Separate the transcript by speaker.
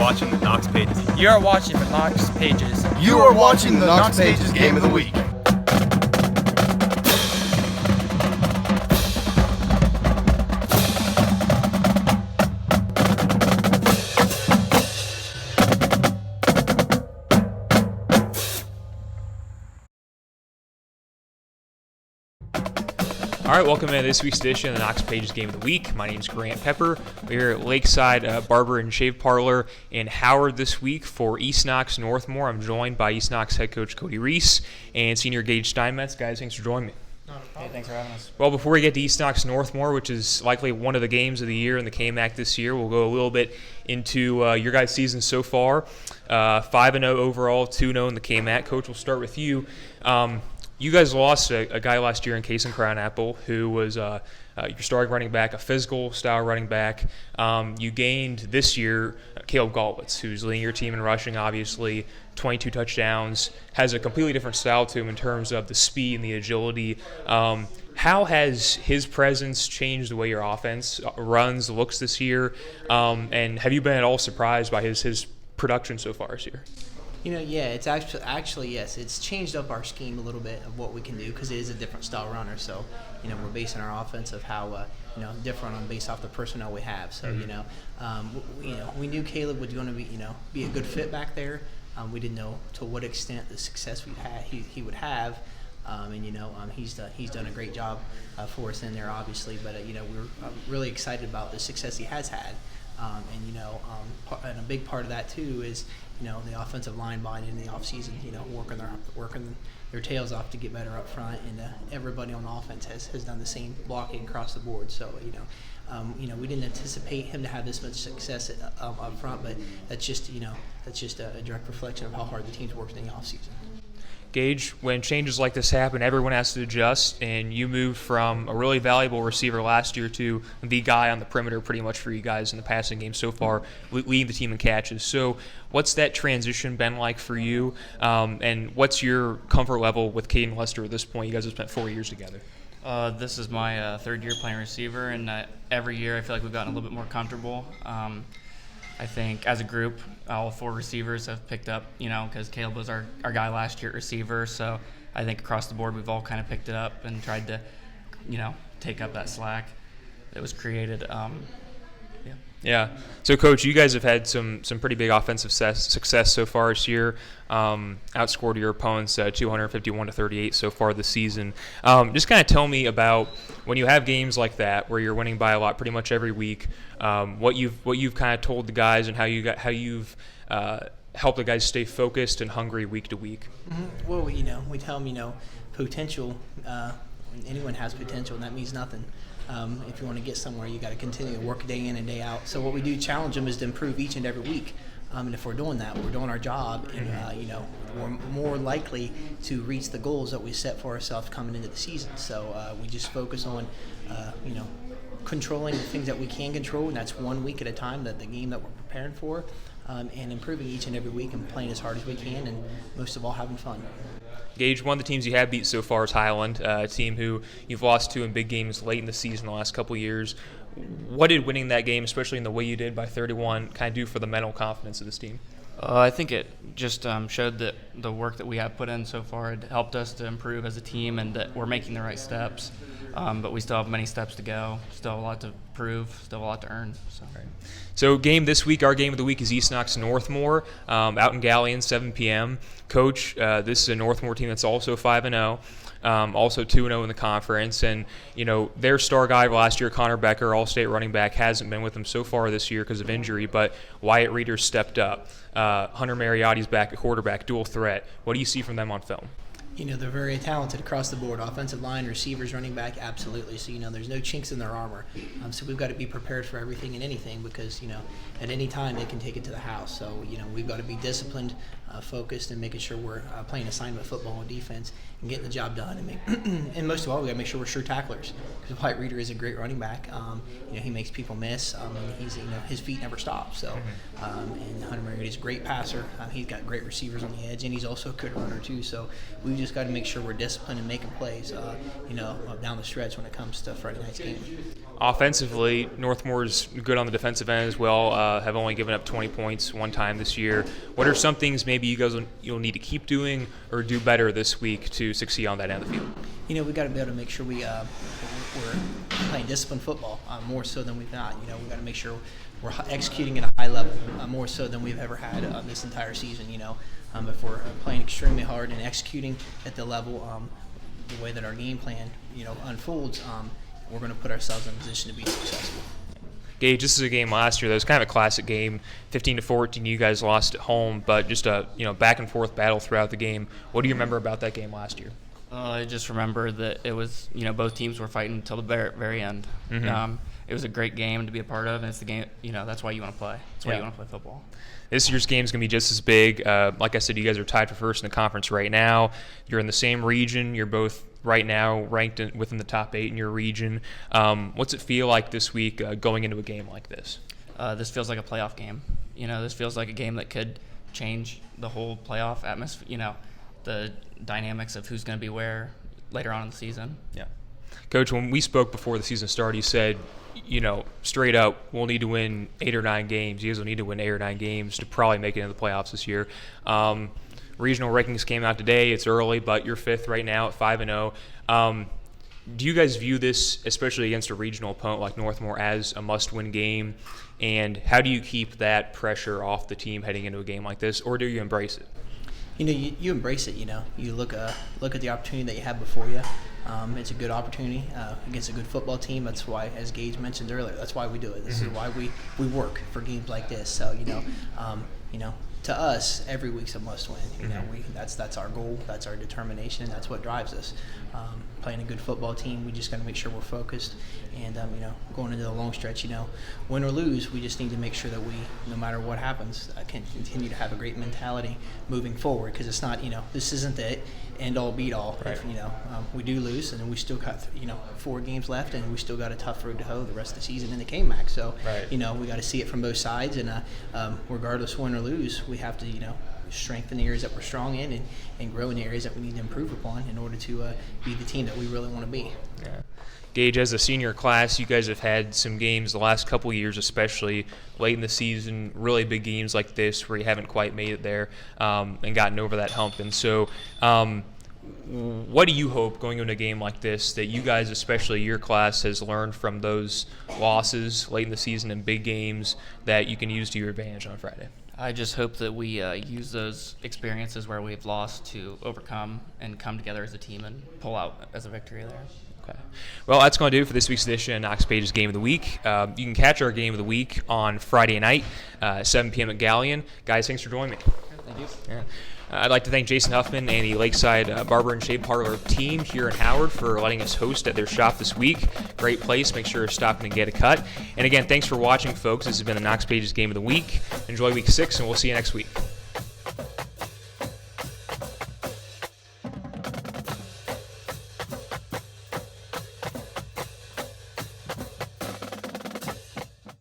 Speaker 1: watching the Knox Pages.
Speaker 2: You are watching the Knox Pages.
Speaker 3: You are watching the Knox Pages Game of the Week.
Speaker 4: All right, welcome to this week's edition of the Knox Pages Game of the Week. My name is Grant Pepper. We're here at Lakeside Barber and Shave Parlor in Howard this week for East Knox Northmor. I'm joined by East Knox head coach Cody Reese and senior Gage Steinmetz. Guys, thanks for joining me.
Speaker 5: Hey, thanks for having us.
Speaker 4: Well, before we get to East Knox Northmor, which is likely one of the games of the year in the KMAC this year, we'll go a little bit into your guys' season so far. 5-0 overall, 2-0 in the KMAC. Coach, we'll start with you. You guys lost a guy last year in Case and Crown Apple who was your starting running back, a physical style running back. You gained this year Caleb Galwitz, who's leading your team in rushing, obviously, 22 touchdowns, has a completely different style to him in terms of the speed and the agility. How has his presence changed the way your offense runs, looks this year? And have you been at all surprised by his production so far this year?
Speaker 5: It's actually yes. It's changed up our scheme a little bit of what we can do because it is a different style runner. So, we're basing our offense of how different based off the personnel we have. So, we knew Caleb was going to be a good fit back there. We didn't know to what extent the success he would have. He's done a great job for us in there, obviously. But we're really excited about the success he has had. And a big part of that too is the offensive line buying in the offseason, working their tails off to get better up front, and everybody on offense has done the same blocking across the board. So we didn't anticipate him to have this much success up front, but that's just a direct reflection of how hard the team's worked in the offseason.
Speaker 4: Gage, when changes like this happen, everyone has to adjust, and you moved from a really valuable receiver last year to the guy on the perimeter pretty much for you guys in the passing game so far, leading the team in catches. So what's that transition been like for you, and what's your comfort level with Caden Lester at this point? You guys have spent 4 years together.
Speaker 6: This is my third year playing receiver, and every year I feel like we've gotten a little bit more comfortable. I think as a group, all 4 receivers have picked up, because Caleb was our guy last year at receiver. So I think across the board we've all kind of picked it up and tried to, take up that slack that was created.
Speaker 4: Yeah. So, Coach, you guys have had some pretty big offensive success so far this year. Outscored your opponents 251-38 so far this season. Just kind of tell me about when you have games like that where you're winning by a lot pretty much every week. What you've kind of told the guys and how you've helped the guys stay focused and hungry week to week.
Speaker 5: Mm-hmm. Well, we tell them potential. Anyone has potential, and that means nothing. If you want to get somewhere, you got to continue to work day in and day out. So what we do challenge them is to improve each and every week. And if we're doing that, we're doing our job, and we're more likely to reach the goals that we set for ourselves coming into the season. So we just focus on, controlling the things that we can control, and that's 1 week at a time. That the game that we're preparing for, and improving each and every week and playing as hard as we can, and most of all having fun.
Speaker 4: Gage, one of the teams you have beat so far is Highland, a team who you've lost to in big games late in the season the last couple of years. What did winning that game, especially in the way you did by 31, kind of do for the mental confidence of this team?
Speaker 6: I think it just showed that the work that we have put in so far had helped us to improve as a team and that we're making the right steps. But we still have many steps to go, still have a lot to prove, still a lot to earn.
Speaker 4: So game this week, our game of the week is East Knox Northmor, out in Galleon, 7 p.m. Coach, this is a Northmor team that's also 5-0. Also 2-0 in the conference, and their star guy last year, Connor Becker, all-state running back, hasn't been with them so far this year because of injury, but Wyatt Reeder stepped up. Hunter Mariotti's back at quarterback, dual threat. What do you see from them on film?
Speaker 5: They're very talented across the board. Offensive line, receivers, running back, absolutely. So, there's no chinks in their armor. So we've got to be prepared for everything and anything because, at any time they can take it to the house. So, we've got to be disciplined, focused, and making sure we're playing assignment football and defense and getting the job done. And most of all, we got to make sure we're sure tacklers because Wyatt Reeder is a great running back. He makes people miss. And he's, his feet never stop. So, and Hunter Mariotti's a great passer. He's got great receivers on the edge, and he's also a good runner too. So we just just got to make sure we're disciplined and making plays, down the stretch when it comes to Friday night's game.
Speaker 4: Offensively, Northmore's good on the defensive end as well. Have only given up 20 points one time this year. What are some things maybe you guys you'll need to keep doing or do better this week to succeed on that end of the field?
Speaker 5: We got to be able to make sure we're playing disciplined football more so than we've not. We got to make sure we're executing at a high level more so than we've ever had this entire season. If we're playing extremely hard and executing at the level, the way that our game plan unfolds, we're going to put ourselves in a position to be successful.
Speaker 4: Gage, this is a game last year that was kind of a classic game. 15-14, you guys lost at home, but just a back and forth battle throughout the game. What do you remember about that game last year?
Speaker 6: I just remember that it was, both teams were fighting until the very end.
Speaker 4: Mm-hmm.
Speaker 6: It was a great game to be a part of, and it's the game, that's why you want to play. That's why you want to play football.
Speaker 4: This year's game is going to be just as big. Like I said, you guys are tied for first in the conference right now. You're in the same region. You're both right now ranked within the top 8 in your region. What's it feel like this week going into a game like this?
Speaker 6: This feels like a playoff game. This feels like a game that could change the whole playoff atmosphere, the dynamics of who's going to be where later on in the season.
Speaker 4: Yeah. Coach, when we spoke before the season started, you said, straight up, we'll need to win 8 or 9 games. You guys will need to win 8 or 9 games to probably make it into the playoffs this year. Regional rankings came out today. It's early, but you're 5th right now at 5-0. Do you guys view this, especially against a regional opponent like Northmor, as a must-win game? And how do you keep that pressure off the team heading into a game like this, or do you embrace it?
Speaker 5: You embrace it. You look at the opportunity that you have before you. It's a good opportunity against a good football team. That's why, as Gage mentioned earlier, that's why we do it. This is why we work for games like this. So to us, every week's a must-win. That's our goal. That's our determination. And that's what drives us. Playing a good football team, we just got to make sure we're focused. And going into the long stretch, win or lose, we just need to make sure that we, no matter what happens, can continue to have a great mentality moving forward. Because it's not, this isn't the end-all, beat-all.
Speaker 4: Right.
Speaker 5: If we do lose, and then we still got 4 games left, and we still got a tough road to hoe the rest of the season in the KMAC. So
Speaker 4: right.
Speaker 5: We got to see it from both sides, and regardless win or lose, we have to strengthen the areas that we're strong in and grow in the areas that we need to improve upon in order to be the team that we really want to be.
Speaker 4: Yeah. Gage, as a senior class, you guys have had some games the last couple of years, especially late in the season, really big games like this where you haven't quite made it there and gotten over that hump. And so what do you hope going into a game like this that you guys, especially your class, has learned from those losses late in the season and big games that you can use to your advantage on Friday?
Speaker 6: I just hope that we use those experiences where we've lost to overcome and come together as a team and pull out as a victory there.
Speaker 4: Okay. Well, that's going to do it for this week's edition of Knox Page's Game of the Week. You can catch our Game of the Week on Friday night, 7 p.m. at Galleon. Guys, thanks for joining me.
Speaker 6: Thank you.
Speaker 4: Yeah. I'd like to thank Jason Huffman and the Lakeside Barber and Shave Parlor team here in Howard for letting us host at their shop this week. Great place. Make sure to stop in and get a cut. And again, thanks for watching, folks. This has been the Knox Page's Game of the Week. Enjoy Week 6, and we'll see you next week.